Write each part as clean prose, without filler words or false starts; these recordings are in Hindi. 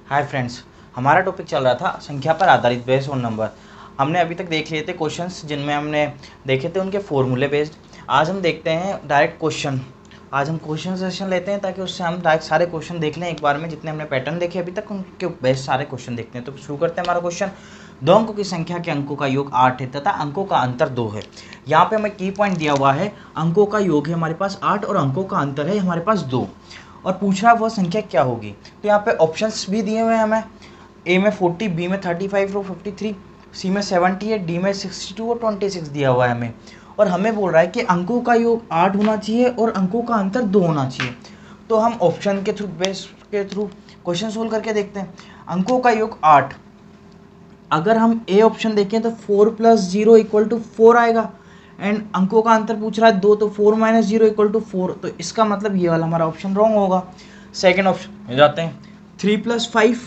हाय फ्रेंड्स, हमारा टॉपिक चल रहा था संख्या पर आधारित बेस्ड ऑन नंबर। हमने अभी तक देख लिए थे क्वेश्चंस जिनमें हमने देखे थे उनके फॉर्मूले बेस्ड। आज हम देखते हैं डायरेक्ट क्वेश्चन। आज हम क्वेश्चन सेशन लेते हैं ताकि उससे हम डायरेक्ट सारे क्वेश्चन देख लें एक बार में। जितने हमने पैटर्न देखे अभी तक उनके बेस्ट सारे क्वेश्चन देखते हैं। तो शुरू करते हैं। हमारा क्वेश्चन, 2 अंकों की संख्या के अंकों का योग 8 है तथा अंकों का अंतर 2 है। यहाँ पे हमें की पॉइंट दिया हुआ है, अंकों का योग है हमारे पास 8 और अंकों का अंतर है हमारे पास 2, और पूछ रहा है वह संख्या क्या होगी। तो यहाँ पे ऑप्शंस भी दिए हुए हैं हमें, ए में 40, बी में 35 और 53, सी में 70 है, डी में 62 और 26 दिया हुआ है हमें। और हमें बोल रहा है कि अंकों का योग 8 होना चाहिए और अंकों का अंतर 2 होना चाहिए। तो हम ऑप्शन के थ्रू बेस के थ्रू क्वेश्चन सोल्व करके देखते हैं। अंकों का योग 8, अगर हम ए ऑप्शन देखें तो 4 + 0 = 4 आएगा। एंड अंकों का अंतर पूछ रहा है 2, तो 4 - 0 = 4। तो इसका मतलब ये वाला हमारा ऑप्शन रॉन्ग होगा। सेकेंड ऑप्शन में जाते हैं, 3 + 5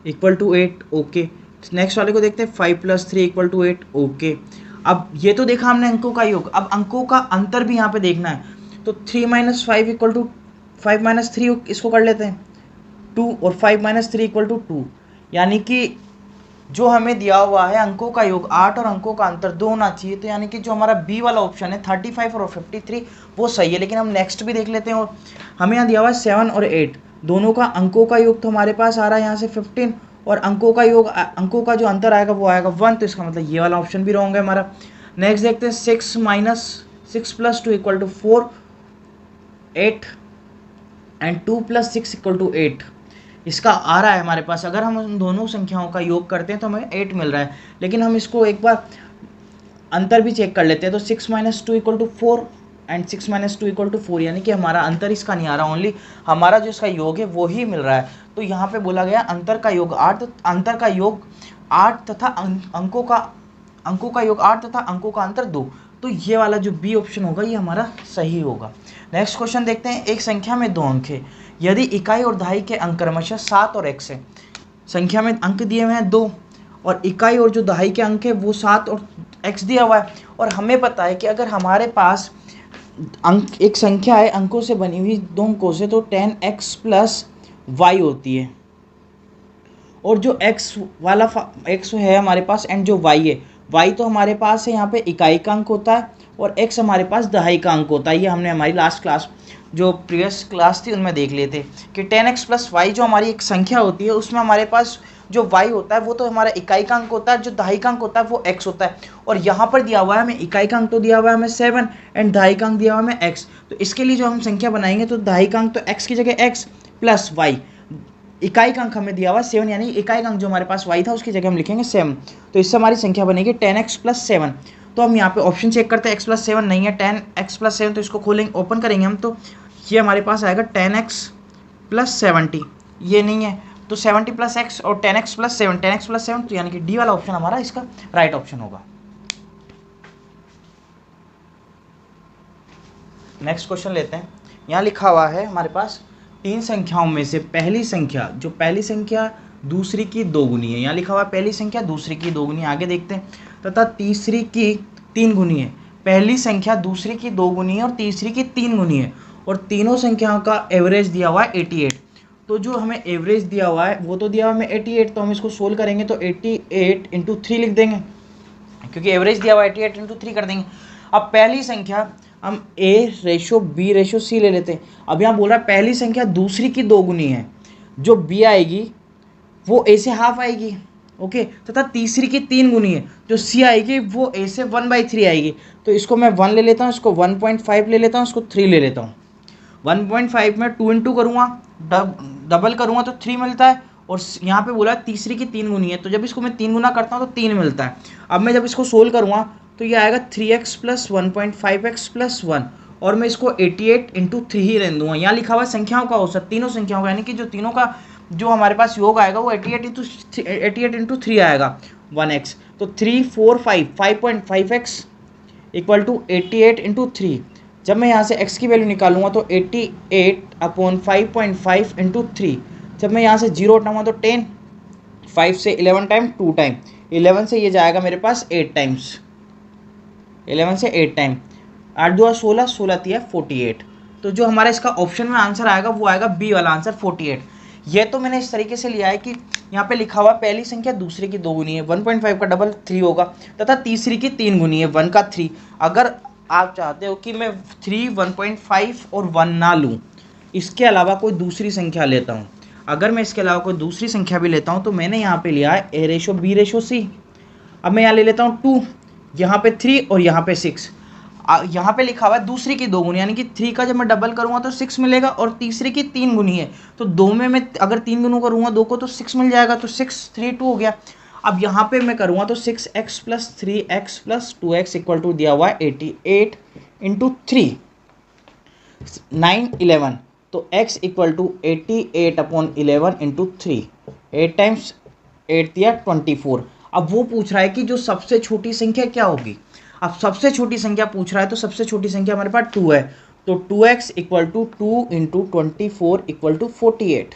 = 8, ओके। नेक्स्ट वाले को देखते हैं, 5 + 3 = 8, ओके। अब ये तो देखा हमने अंकों का योग, अब अंकों का अंतर भी यहाँ पे देखना है। तो 3 - 5 = 5 - 3, इसको कर लेते हैं 2, और 5 - 3 = 2। यानी कि जो हमें दिया हुआ है अंकों का योग 8 और अंकों का अंतर 2 होना चाहिए। तो यानी कि जो हमारा बी वाला ऑप्शन है 35 और 53 वो सही है। लेकिन हम नेक्स्ट भी देख लेते हैं। और हमें यहाँ दिया हुआ है 7 और 8, दोनों का अंकों का योग तो हमारे पास आ रहा है यहाँ से 15, और अंकों का योग, अंकों का जो अंतर आएगा वो आएगा 1। तो इसका मतलब ये वाला ऑप्शन भी रॉन्ग है हमारा। नेक्स्ट देखते हैं, 6 + 2 = 4, 8 एंड 2 + 6 = 8। इसका आ रहा है हमारे पास। अगर हम उन दोनों संख्याओं का योग करते हैं तो हमें 8 मिल रहा है। लेकिन हम इसको एक बार अंतर भी चेक कर लेते हैं। तो 6 - 2 = 4 एंड 6 - 2 = 4, यानी कि हमारा अंतर इसका नहीं आ रहा, ओनली हमारा जो इसका योग है वो ही मिल रहा है। तो यहाँ पे बोला गया अंतर का योग 8, अंतर का योग 8 तथा अंकों का योग 8 तथा अंकों का अंतर 2। तो ये वाला जो बी ऑप्शन होगा ये हमारा सही होगा। नेक्स्ट क्वेश्चन देखते हैं, एक संख्या में 2 अंक है यदि इकाई और दहाई के अंक क्रमशः 7 और x है। संख्या में अंक दिए हुए हैं 2, और इकाई और जो दहाई के अंक है वो 7 और x दिया हुआ है। और हमें पता है कि अगर हमारे पास अंक एक संख्या है अंकों से बनी हुई 2 अंकों से, तो 10x + y होती है। और जो x वाला x है हमारे पास एंड जो y है, y तो हमारे पास है यहाँ पे इकाई का अंक होता है, और x हमारे पास दहाई का अंक होता है। ये हमने हमारी लास्ट क्लास जो प्रीवियस क्लास थी उनमें देख लिए थे कि 10x + y जो हमारी एक संख्या होती है उसमें हमारे पास जो y होता है वो तो हमारा इकाई का अंक होता है, जो दहाई का अंक होता है वो x होता है। और यहाँ पर दिया हुआ है हमें इकाई का अंक तो दिया हुआ है हमें 7 एंड दहाई का अंक दिया हुआ है हमें x। तो इसके लिए जो हम संख्या बनाएंगे तो दहाई का अंक तो x की जगह x + y, इकाई का अंक हमें दिया हुआ 7, यानी इकाई का अंक जो हमारे पास y था उसकी जगह हम लिखेंगे 7। तो इससे हमारी संख्या बनेगी 10x + 7। तो हम यहाँ पे ऑप्शन चेक करते हैं, x + 7 नहीं है, 10x + 7, तो इसको खोलेंगे, ओपन करेंगे हम, तो ये हमारे पास आएगा 10x + 70, ये नहीं है। तो 70 + x और 10x + 7, 10x + 7, तो यानी कि डी वाला ऑप्शन हमारा इसका राइट ऑप्शन होगा। नेक्स्ट क्वेश्चन लेते हैं। यहाँ लिखा हुआ है हमारे पास, 3 संख्याओं में से पहली संख्या दूसरी की 2 गुनी है। यहाँ लिखा हुआ है पहली संख्या दूसरी की 2 गुनी है। आगे देखते हैं, तथा तीसरी की 3 गुनी है। पहली संख्या दूसरी की 2 गुनी है और तीसरी की 3 गुनी है, और तीनों संख्याओं का एवरेज दिया हुआ है 88। तो जो हमें एवरेज दिया हुआ है वो तो दिया हुआ है हमें 88, तो हम इसको सोल्व करेंगे तो 88 × 3 लिख देंगे, क्योंकि एवरेज दिया हुआ है 88 × 3 कर देंगे। अब पहली संख्या हम A/B/C ले लेते हैं। अब यहाँ बोल रहा है पहली संख्या दूसरी की 2 गुनी है, जो B आएगी वो A से हाफ आएगी, ओके। तथा तीसरी की 3 गुनी है, जो C आएगी वो A से 1/3 आएगी। तो इसको मैं 1 ले लेता हूँ, इसको 1.5 ले लेता हूँ, इसको 3 ले लेता हूँ। 1.5 में 2 × करूँगा, डबल करूँगा तो 3 मिलता है, और यहाँ पे बोला तीसरी की 3 गुनी है, तो जब इसको मैं 3 गुना करता हूँ तो 3 मिलता है। अब मैं जब इसको सोल्व करूँगा तो ये आएगा 3x + 1.5x + 1, और मैं इसको 88 × 3 ही रहने दूंगा। यहाँ लिखा हुआ संख्याओं का औसत, तीनों संख्याओं का, यानी कि जो तीनों का जो हमारे पास योग आएगा वो 88 × 3 आएगा 1x। तो 3 4 5 5.5x = 88 × 3। जब मैं यहाँ से x की वैल्यू निकालूंगा तो 88/5.5 × 3। जब मैं यहाँ से 0 हटाऊंगा तो 10, 5 से 11 टाइम 2 टाइम, 11 से ये जाएगा मेरे पास 8 टाइम्स, 11 से 8 टाइम, 8 2 16, 16 3 48। तो जो हमारा इसका ऑप्शन में आंसर आएगा वो आएगा बी वाला आंसर 48। ये तो मैंने इस तरीके से लिया है कि यहाँ पे लिखा हुआ पहली संख्या दूसरे की 2 गुनी है, 1.5 का डबल 3 होगा, तथा तीसरी की 3 गुनी है, 1 का 3। अगर आप चाहते हो कि मैं 3, 1.5 और 1 ना लूँ, इसके अलावा कोई दूसरी संख्या लेता हूँ, अगर मैं इसके अलावा कोई दूसरी संख्या भी लेता हूँ, तो मैंने यहाँ पे लिया है a/b/c। अब मैं यहाँ ले लेता हूँ 2, यहाँ पे 3 और यहाँ पे 6। यहाँ पे लिखा हुआ है दूसरी की 2 गुनी, यानी कि 3 का जब मैं डबल करूँगा तो 6 मिलेगा, और तीसरी की 3 गुनी है, तो 2 में मैं अगर 3 गुनों करूँगा 2 को तो 6 मिल जाएगा, तो 6 3 2 हो गया। अब यहाँ पे मैं करूँगा तो 6x + 3x + 2x equal to दिया हुआ है 88 × 3 9 11, तो x इक्वल टू 88/11 × 3, 8 टाइम्स 8 दिया 24। अब वो पूछ रहा है कि जो सबसे छोटी संख्या क्या होगी। अब सबसे छोटी संख्या पूछ रहा है, तो सबसे छोटी संख्या हमारे पास 2 है, तो 2x equal to 2 × 24 equal to 48।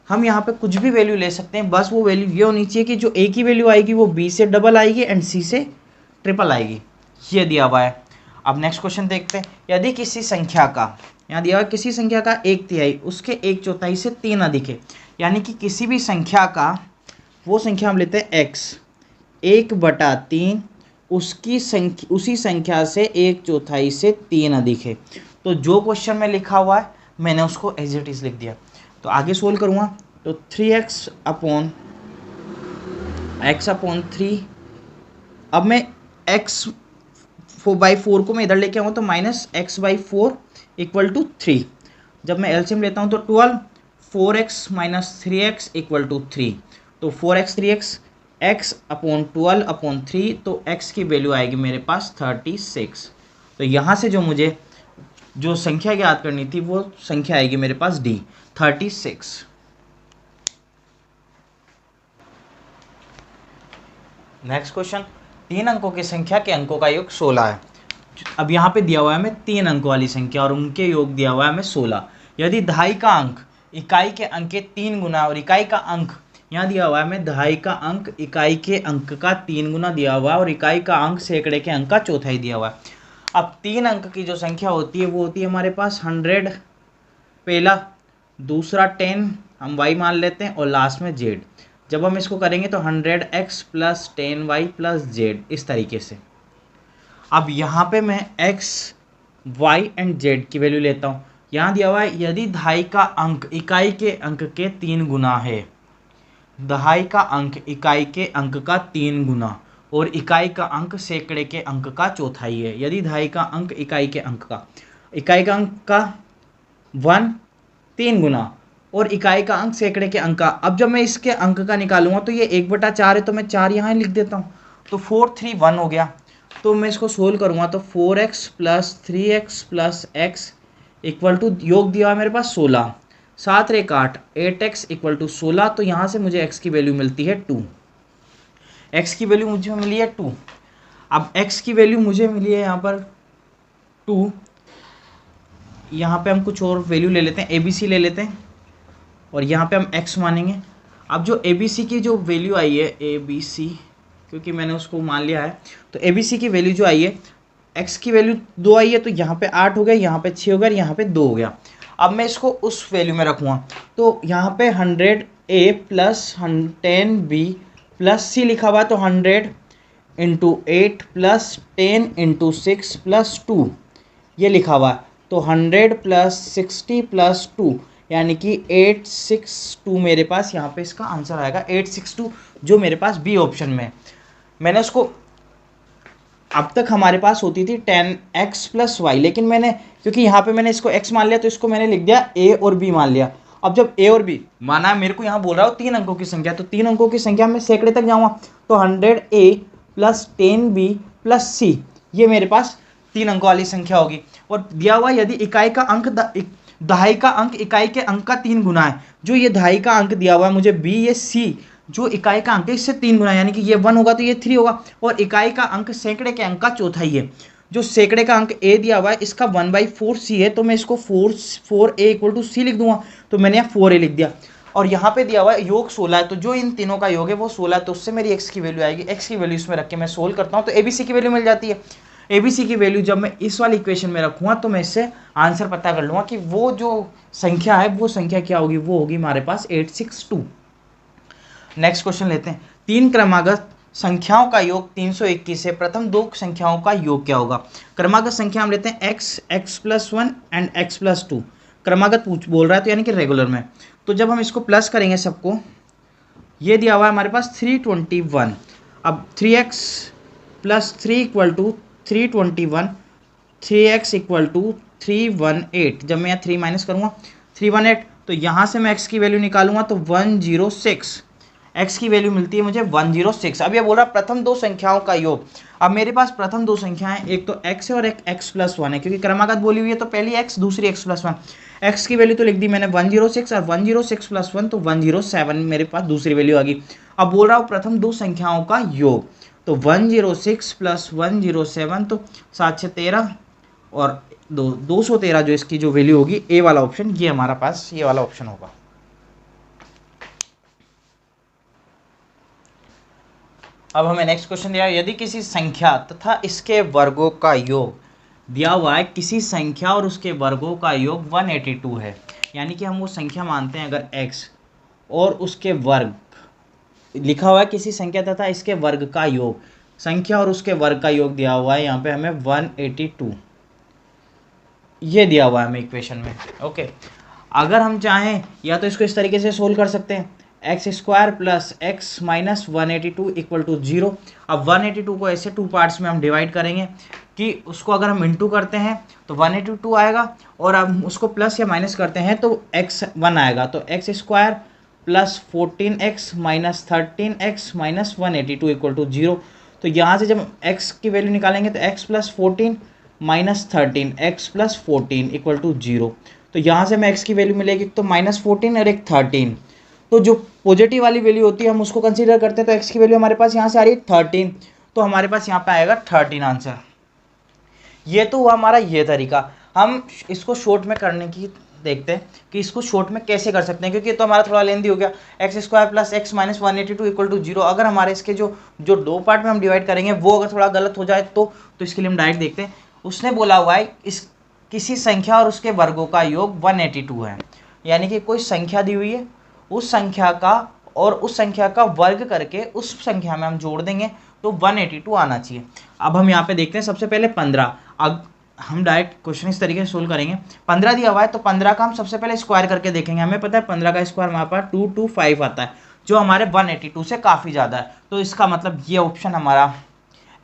हम यहाँ पे कुछ भी वैल्यू ले सकते हैं, बस वो वैल्यू ये होनी चाहिए कि जो a की वैल्यू आएगी वो b से डबल आएगी एंड c से ट्रिपल आएगी, ये दिया हुआ है। अब नेक्स्ट क्वेश्चन देखते हैं। यदि किसी संख्या का, यहाँ दिया हुआ किसी संख्या का 1/3 उसके 1/4 से 3 अधिक है, यानी कि किसी भी संख्या का, वो संख्या हम लेते हैं x, 1/3 उसकी संख्या, उसी संख्या से 1/4 से 3 अधिक है। तो जो क्वेश्चन में लिखा हुआ है मैंने उसको एज इट इज लिख दिया। तो आगे सोल्व करूँगा तो 3x/3। अब मैं x/4 को मैं इधर लेके आऊँ तो -x/4 = 3। जब मैं एलसीएम लेता हूँ तो 12, 4x - 3x = 3, तो 4x 3x, x/12/3, तो x की वैल्यू आएगी मेरे पास 36। तो यहाँ से जो मुझे जो संख्या याद करनी थी वो संख्या आएगी मेरे पास D, 36। नेक्स्ट क्वेश्चन, 3 अंकों की संख्या के अंकों का योग 16 है। अब यहाँ पे दिया हुआ है हमें 3 अंकों वाली संख्या और उनके योग दिया हुआ है हमें 16। यदि दहाई का अंक इकाई के अंक के 3 गुना और इकाई का अंक, यहाँ दिया हुआ है हमें दहाई का अंक इकाई के अंक का 3 गुना दिया हुआ है और इकाई का अंक सैकड़े के अंक का चौथाई दिया हुआ है। अब 3 अंक की जो संख्या होती है वो होती है हमारे पास 100 पहला, दूसरा 10 हम y मान लेते हैं और लास्ट में z। जब हम इसको करेंगे तो 100x + 10y + z, इस तरीके से। अब यहाँ पे मैं x, y एंड z की वैल्यू लेता हूँ। यहाँ दिया हुआ है यदि दहाई का अंक इकाई के अंक के 3 गुना है, दहाई का अंक इकाई के अंक का 3 गुना और इकाई का अंक सैकड़े के अंक का चौथाई है। यदि दहाई का अंक इकाई के अंक का 1 3 गुना और इकाई का अंक सैकड़े के अंक का, अब जब मैं इसके अंक का निकालूंगा तो ये 1/4 है, तो मैं 4 यहाँ लिख देता हूँ, तो 4 3 1 हो गया। तो मैं इसको सोल्व करूँगा तो 4x + 3x + x equal to योग दिया है मेरे पास 16, 7 × 8, 8x = 16। तो यहाँ से मुझे x की वैल्यू मिलती है 2। x की वैल्यू मुझे मिली है 2। अब x की वैल्यू मुझे मिली है यहाँ पर 2। यहाँ पे हम कुछ और वैल्यू ले लेते हैं, ABC ले लेते हैं और यहाँ पे हम x मानेंगे। अब जो ABC की जो वैल्यू आई है, ABC क्योंकि मैंने उसको मान लिया है, तो ABC की वैल्यू जो आई है, x की वैल्यू 2 आई है, तो यहाँ पे 8 हो गया, यहाँ पे 6 हो गया, यहाँ पे 2 हो गया। अब मैं इसको उस वैल्यू में रखूँगा तो यहाँ पे 100a + 10b + c लिखा हुआ है, तो 100 × 8 + 10 × 6 + 2 ये लिखा हुआ है, तो 100 + 60 + 2 यानी कि 862 मेरे पास यहाँ पे इसका आंसर आएगा, 862, जो मेरे पास बी ऑप्शन में है। मैंने उसको, अब तक हमारे पास होती थी 10x + y, लेकिन मैंने क्योंकि यहाँ पे मैंने इसको x मान लिया तो इसको मैंने लिख दिया a और b मान लिया। अब जब a और b माना है, मेरे को यहाँ बोल रहा हो 3 अंकों की संख्या, तो 3 अंकों की संख्या में सैकड़े तक जाऊँगा, तो 100a + 10b + c ये मेरे पास 3 अंकों वाली संख्या होगी। और दिया हुआ यदि इकाई का अंक दहाई का अंक इकाई के अंक का 3 गुना है, जो ये दहाई का अंक दिया हुआ है मुझे b, ये c जो इकाई का अंक है इससे 3 गुना, यानी कि ये 1 होगा तो ये 3 होगा, और इकाई का अंक सैकड़े के अंक का चौथाई है। जो सैकड़े का अंक a दिया हुआ है इसका 1/4c है, तो मैं इसको 4a = c लिख दूंगा, तो मैंने यहाँ 4a लिख दिया। और यहाँ पे दिया हुआ है योग 16 है, तो जो इन तीनों का योग है वो 16 है, तो उससे मेरी x की वैल्यू आएगी। x की वैल्यू इसमें रख के मैं सोल्व करता हूँ तो ABC की वैल्यू मिल जाती है। ABC की वैल्यू जब मैं इस वाली इक्वेशन में रखूँगा तो मैं इससे आंसर पता कर लूँगा कि वो जो संख्या है वो संख्या क्या होगी, वो होगी हमारे पास 862। नेक्स्ट क्वेश्चन लेते हैं। 3 क्रमागत संख्याओं का योग 321 है, प्रथम 2 संख्याओं का योग क्या होगा। क्रमागत संख्या हम लेते हैं x+1 एंड x+2। क्रमागत बोल रहा है तो यानी कि रेगुलर में, तो जब हम इसको प्लस करेंगे सबको, ये दिया हुआ है हमारे पास 321। अब 3x + 3 = 321, 3x = 318। जब मैं यहाँ 3 माइनस करूँगा 318, तो यहाँ से मैं x की वैल्यू निकालूंगा तो 106, x की वैल्यू मिलती है मुझे 106। अब ये बोल रहा है प्रथम 2 संख्याओं का योग। अब मेरे पास प्रथम 2 संख्याएं, एक तो x है और एक x+1 है, क्योंकि क्रमागत बोली हुई है तो पहली x दूसरी x+1। x की वैल्यू तो लिख दी मैंने 106 और 106 + 1 तो 107 मेरे पास दूसरी वैल्यू आ गई। अब बोल रहा हूँ प्रथम 2 संख्याओं का योग, तो 106 + 107 तो 7 6 13 और 213 जो इसकी जो वैल्यू होगी, ए वाला ऑप्शन, ये हमारा पास ये वाला ऑप्शन होगा। अब हमें नेक्स्ट क्वेश्चन दिया है, यदि किसी संख्या तथा इसके वर्गों का योग दिया हुआ है, किसी संख्या और उसके वर्गों का योग 182 है, यानी कि हम वो संख्या मानते हैं अगर x और उसके वर्ग लिखा हुआ है, किसी संख्या तथा इसके वर्ग का योग, संख्या और उसके वर्ग का योग दिया हुआ है, यहाँ पे हमें 182 ये दिया हुआ है हमें इक्वेशन में। ओके, अगर हम चाहें या तो इसको इस तरीके से सोल्व कर सकते हैं, x² + x - 182 = 0। अब 182 को ऐसे 2 पार्ट्स में हम डिवाइड करेंगे कि उसको अगर हम इंटू करते हैं तो 182 आएगा, और अब उसको प्लस या माइनस करते हैं तो x1 आएगा। तो x² + 14x - 13x - 182 = 0। तो यहाँ से जब x की वैल्यू निकालेंगे तो x + 14 - 13 x + 14 = 0। तो यहाँ से हमें x की वैल्यू मिलेगी तो -14 और एक 13। तो जो पॉजिटिव वाली वैल्यू होती है हम उसको कंसीडर करते हैं, तो x की वैल्यू हमारे पास यहाँ से आ रही है 13, तो हमारे पास यहाँ पे आएगा 13 आंसर। ये तो हुआ हमारा ये तरीका। हम इसको शॉर्ट में करने की देखते हैं कि इसको शॉर्ट में कैसे कर सकते हैं, क्योंकि तो हमारा थोड़ा लेंदी हो गया। x² + x - 182 = 0। अगर हमारे इसके जो 2 पार्ट में हम डिवाइड करेंगे वो अगर थोड़ा गलत हो जाए तो इसके लिए हम डायरेक्ट देखते हैं। उसने बोला हुआ है इस किसी संख्या और उसके वर्गों का योग 182 है, यानी कि कोई संख्या दी हुई है, उस संख्या का और उस संख्या का वर्ग करके उस संख्या में हम जोड़ देंगे तो 182 आना चाहिए। अब हम यहाँ पे देखते हैं सबसे पहले 15। अब हम डायरेक्ट क्वेश्चन इस तरीके से सोल्व करेंगे। 15 दिया हुआ है तो 15 का हम सबसे पहले स्क्वायर करके देखेंगे। हमें पता है 15 का स्क्वायर हमारे पास 225 आता है, जो हमारे 182 से काफ़ी ज़्यादा है, तो इसका मतलब ये ऑप्शन हमारा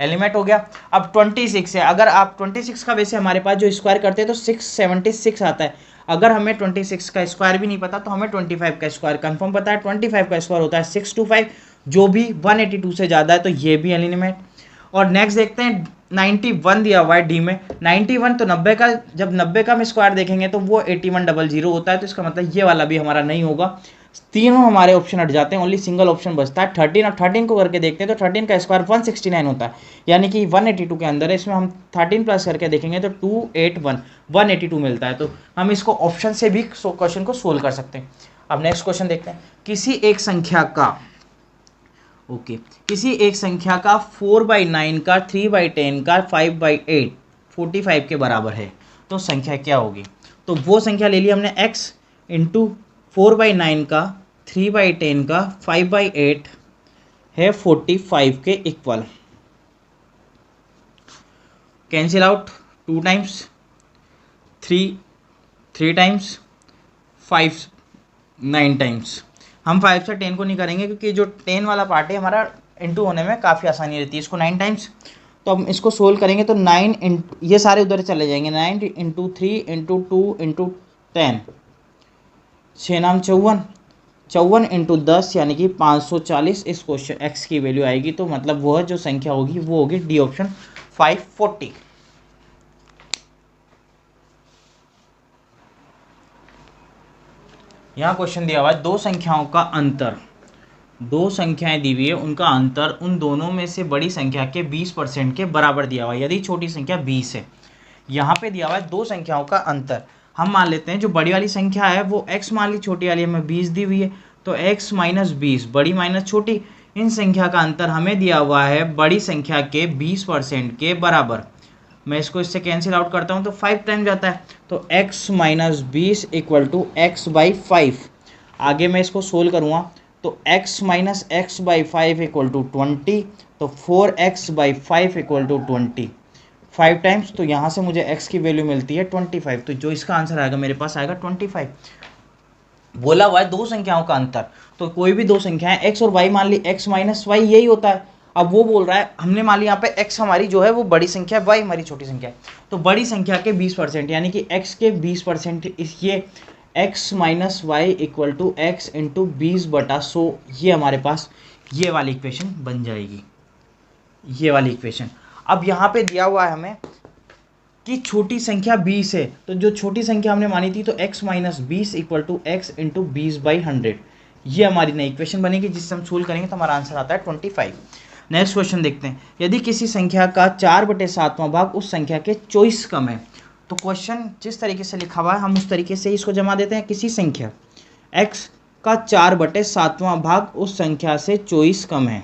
एलिमेंट हो गया। अब 26 है, अगर आप 26 का वैसे हमारे पास जो स्क्वायर करते हैं तो 676 आता है। अगर हमें 26 का स्क्वायर भी नहीं पता तो हमें 25 का स्क्वायर कंफर्म पता है। 25 का स्क्वायर होता है 625, जो भी 182 से ज़्यादा है तो ये भी एलिमेंट। और नेक्स्ट देखते हैं 91 दिया हुआ है डी में। 91 तो 90 का, जब 90 का हम स्क्वायर देखेंगे तो वो 8100 होता है, तो इसका मतलब ये वाला भी हमारा नहीं होगा। तीनों हमारे ऑप्शन हट जाते हैं, ओनली सिंगल ऑप्शन बचता है 13। और 13 को करके देखते हैं तो 13 का स्क्वायर 169 होता है, यानी कि 182 के अंदर है। इसमें हम 13 प्लस करके देखेंगे तो 281 182 मिलता है। तो हम इसको ऑप्शन से भी क्वेश्चन को सोल्व कर सकते हैं। अब नेक्स्ट क्वेश्चन देखते हैं। किसी एक संख्या का किसी एक संख्या का 4/9 का 3/10 का 5/8 45 के बराबर है, तो संख्या क्या होगी। तो वो संख्या ले ली हमने x इंटू 4/9 का 3/10 का 5/8 है 45 के equal. Cancel out 2 times 3 times 5 9 times. हम 5 से 10 को नहीं करेंगे क्योंकि जो 10 वाला पार्ट है हमारा इंटू होने में काफ़ी आसानी रहती है। इसको 9 टाइम्स, तो हम इसको सोल्व करेंगे तो 9 इंटू, ये सारे उधर चले जाएंगे, 9 इंटू 3 इंटू 2 इंटू 10 6 नाम 54 इंटू 10 यानी कि 540। इस क्वेश्चन एक्स की वैल्यू आएगी, तो मतलब वह जो संख्या होगी वो होगी डी ऑप्शन 540। यहाँ क्वेश्चन दिया हुआ है दो संख्याओं का अंतर, दो संख्याएं दी हुई है, उनका अंतर उन दोनों में से बड़ी संख्या के 20% के बराबर दिया हुआ है यदि छोटी संख्या 20 है। यहाँ पे दिया हुआ है दो संख्याओं का अंतर। हम मान लेते हैं जो बड़ी वाली संख्या है वो x मान ली, छोटी वाली हमें 20 दी हुई है, तो x माइनस 20 बड़ी माइनस छोटी, इन संख्या का अंतर हमें दिया हुआ है बड़ी संख्या के 20% के बराबर। मैं इसको इससे कैंसिल आउट करता हूँ तो 5 टाइम जाता है, तो x minus 20 equal to X by 5। आगे मैं इसको सोल्व करूँगा तो x minus X by 5 equal to 20, तो 4x by 5 equal to 20, 5 times, तो यहाँ से मुझे x की वैल्यू मिलती है 25। तो जो इसका आंसर आएगा मेरे पास आएगा 25। बोला हुआ है दो संख्याओं का अंतर, तो कोई भी दो संख्याएं x और y मान ली, x माइनस वाई यही होता है। अब वो बोल रहा है, हमने मान लिया यहाँ पे x हमारी जो है वो बड़ी संख्या है, y हमारी छोटी संख्या है, तो बड़ी संख्या के 20% यानी कि x के 20%, इस ये x minus Y equal to X into 20/100, ये हमारे पास ये वाली इक्वेशन बन जाएगी, ये वाली इक्वेशन। अब यहाँ पे दिया हुआ है हमें कि छोटी संख्या 20 है, तो जो छोटी संख्या हमने मानी थी तो x minus 20 equal to X into 20/100, ये हमारी नई इक्वेशन बनेगी, जिससे हम सोल्व करेंगे तो हमारा आंसर आता है 25। नेक्स्ट क्वेश्चन देखते हैं, यदि किसी संख्या का 4/7वां भाग उस संख्या के 24 कम है, तो क्वेश्चन जिस तरीके से लिखा हुआ है हम उस तरीके से इसको जमा देते हैं। किसी संख्या x का 4/7वां भाग उस संख्या से 24 कम है,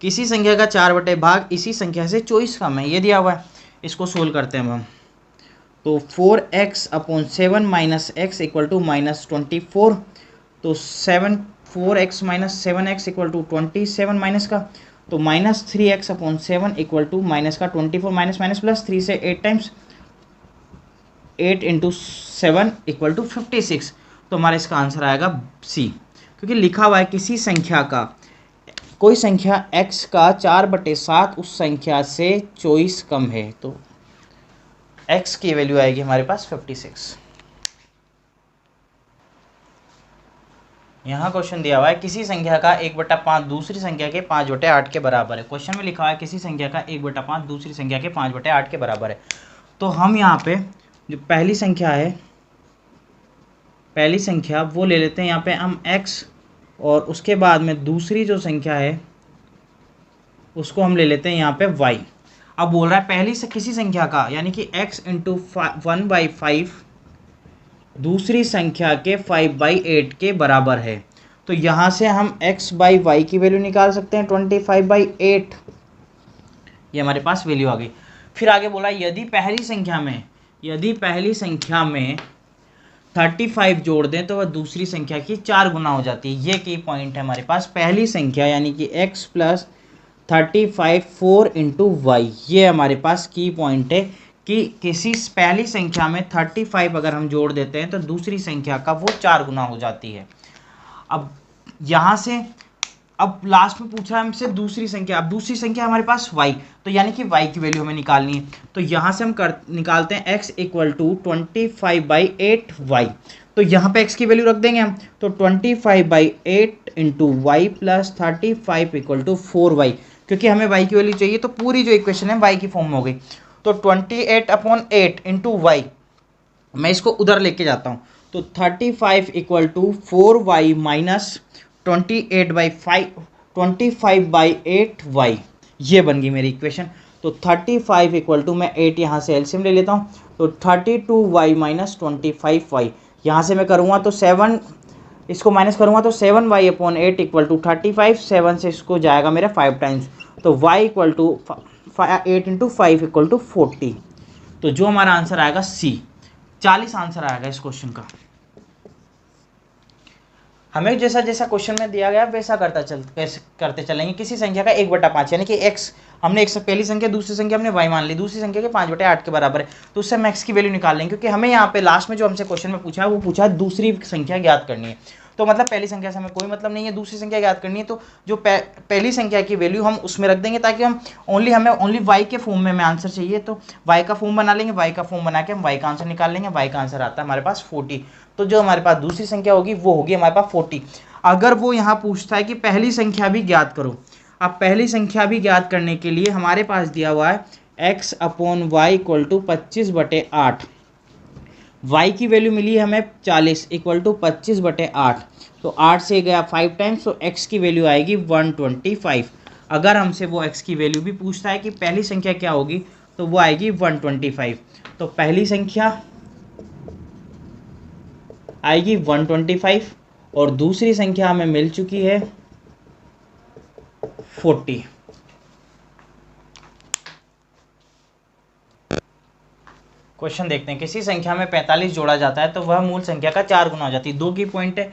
किसी संख्या का 4 भाग इसी संख्या से 24 कम है, ये दिया हुआ है। इसको सोल्व करते हैं हम, तो 4x/7 minus x equal to -24, तो 4x minus 7x equal to 27 minus का, तो -3x/7 इक्वल टू माइनस का 24, माइनस माइनस प्लस 3 से 8 टाइम्स, 8 इंटू 7 इक्वल टू 56, तो हमारा इसका आंसर आएगा सी, क्योंकि लिखा हुआ है किसी संख्या का, कोई संख्या x का 4/7 उस संख्या से 24 कम है, तो x की वैल्यू आएगी हमारे पास 56। यहाँ क्वेश्चन दिया हुआ है किसी संख्या का 1/5 दूसरी संख्या के 5/8 के बराबर है। क्वेश्चन में लिखा हुआ है किसी संख्या का 1/5 दूसरी संख्या के 5/8 के बराबर है, तो हम यहाँ पे जो पहली संख्या है, पहली संख्या वो ले लेते हैं यहाँ पे हम x, और उसके बाद में दूसरी जो संख्या है उसको हम ले लेते हैं यहाँ पे y। अब बोल रहा है पहली से किसी संख्या का यानी कि x इंटू 1/5 दूसरी संख्या के 5/8 के बराबर है, तो यहाँ से हम x बाई वाई की वैल्यू निकाल सकते हैं 25/8, ये हमारे पास वैल्यू आ गई। फिर आगे बोला यदि पहली संख्या में 35 जोड़ दें तो वह दूसरी संख्या की 4 गुना हो जाती है। ये की पॉइंट है हमारे पास, पहली संख्या यानी कि x प्लस 35 4 इंटू वाई, ये हमारे पास की पॉइंट है कि किसी पहली संख्या में 35 अगर हम जोड़ देते हैं तो दूसरी संख्या का वो 4 गुना हो जाती है। अब यहाँ से अब लास्ट में पूछा है हमसे दूसरी संख्या, अब दूसरी संख्या हमारे पास y, तो यानी कि y की वैल्यू हमें निकालनी है, तो यहाँ से हम निकालते हैं x इक्वल टू 25/8y, तो यहाँ पे x की वैल्यू रख देंगे हम, तो 25/8 into Y plus 35 equal to 4y, क्योंकि हमें y की वैल्यू चाहिए, तो पूरी जो इक्वेशन है y की फॉर्म में हो गई, तो 28/8 इंटू वाई, मैं इसको उधर लेके जाता हूँ, तो 35 equal to 4y minus 25/8y, ये बन गई मेरी इक्वेशन। तो 35 इक्वल टू, मैं 8 यहाँ से एलसीएम ले लेता हूँ, तो 32y माइनस 25y, यहाँ से मैं करूँगा तो 7, इसको माइनस करूँगा तो 7y/8 इक्वल टू 35, 7 से इसको जाएगा मेरा 5 टाइम्स, तो y equal to 8 into 5 equal to 40, तो जो हमारा आंसर आएगा सी, 40 आंसर आएगा इस क्वेश्चन का। हमें जैसा जैसा क्वेश्चन में दिया गया वैसा करते चलेंगे। किसी संख्या का 1/5 यानी कि x, हमने एक पहली संख्या दूसरी संख्या हमने y मान ली, दूसरी संख्या के 5/8 के बराबर है, तो उससे हम x की वैल्यू निकाल लेंगे, क्योंकि हमें यहाँ पे लास्ट में जो हमसे क्वेश्चन में पूछा है वो पूछा है दूसरी संख्या ज्ञात करनी है, तो मतलब पहली संख्या से हमें कोई मतलब नहीं है, दूसरी संख्या ज्ञात करनी है, तो जो पहली संख्या की वैल्यू हम उसमें रख देंगे, ताकि हमें ओनली y के फॉर्म में आंसर चाहिए, तो y का फॉर्म बना लेंगे, y का फॉर्म बना के हम y का आंसर निकाल लेंगे, y का आंसर आता है हमारे पास 40, तो जो हमारे पास दूसरी संख्या होगी वो होगी हमारे पास 40। अगर वो यहाँ पूछता है कि पहली संख्या भी ज्ञात करो, अब पहली संख्या भी ज्ञात करने के लिए हमारे पास दिया हुआ है x/y इक्वल टू 25/8, y की वैल्यू मिली है हमें 40 इक्वल टू 25/8, तो 8 से गया 5 टाइम्स, तो x की वैल्यू आएगी 125। अगर हमसे वो x की वैल्यू भी पूछता है कि पहली संख्या क्या होगी, तो वो आएगी 125, तो पहली संख्या आएगी 125 और दूसरी संख्या हमें मिल चुकी है 40। क्वेश्चन देखते हैं, किसी संख्या में 45 जोड़ा जाता है तो वह मूल संख्या का 4 गुना हो जाती है। दो की पॉइंट है,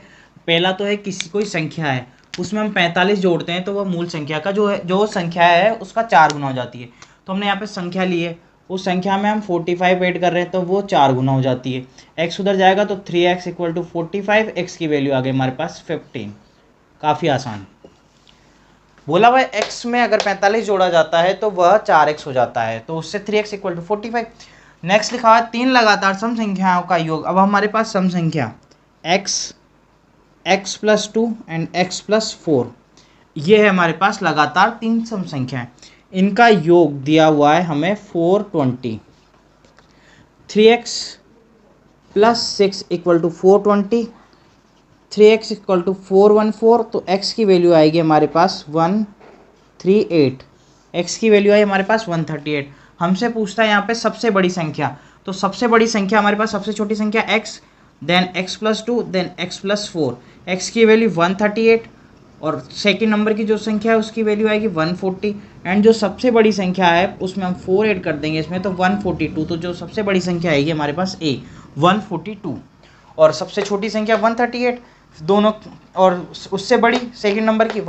पहला तो है किसी कोई संख्या है उसमें हम 45 जोड़ते हैं तो वह मूल संख्या का जो संख्या है उसका 4 गुना हो जाती है। तो हमने यहाँ पे संख्या ली है, उस संख्या में हम 45 ऐड कर रहे हैं तो वो 4 गुना हो जाती है। x उधर जाएगा तो 3x इक्वल टू 45, x की वैल्यू आ गई हमारे पास 15। काफ़ी आसान। बोला भाई x में अगर 45 जोड़ा जाता है तो वह 4x हो जाता है, तो उससे 3x इक्वल टू 45। नेक्स्ट लिखा हुआ है 3 लगातार सम संख्याओं का योग। अब हमारे पास सम संख्या x plus 2 and x plus 4, ये है हमारे पास लगातार 3 सम संख्याएं। इनका योग दिया हुआ है हमें 420। 3x plus 6 equal to 420, 3x equal to 414, तो x की वैल्यू आएगी हमारे पास 138। x की वैल्यू आई हमारे पास 138। हमसे पूछता है यहाँ पे सबसे बड़ी संख्या, तो सबसे बड़ी संख्या हमारे पास सबसे छोटी संख्या x, then x plus 2, then x plus 4। x की वैल्यू 138 और सेकंड नंबर की जो संख्या है उसकी वैल्यू आएगी 140, एंड जो सबसे बड़ी संख्या है उसमें हम 4 ऐड कर देंगे इसमें तो 142। तो जो सबसे बड़ी संख्या आएगी हमारे पास a 142 और सबसे छोटी संख्या 138 दोनों, और उससे बड़ी सेकंड नंबर की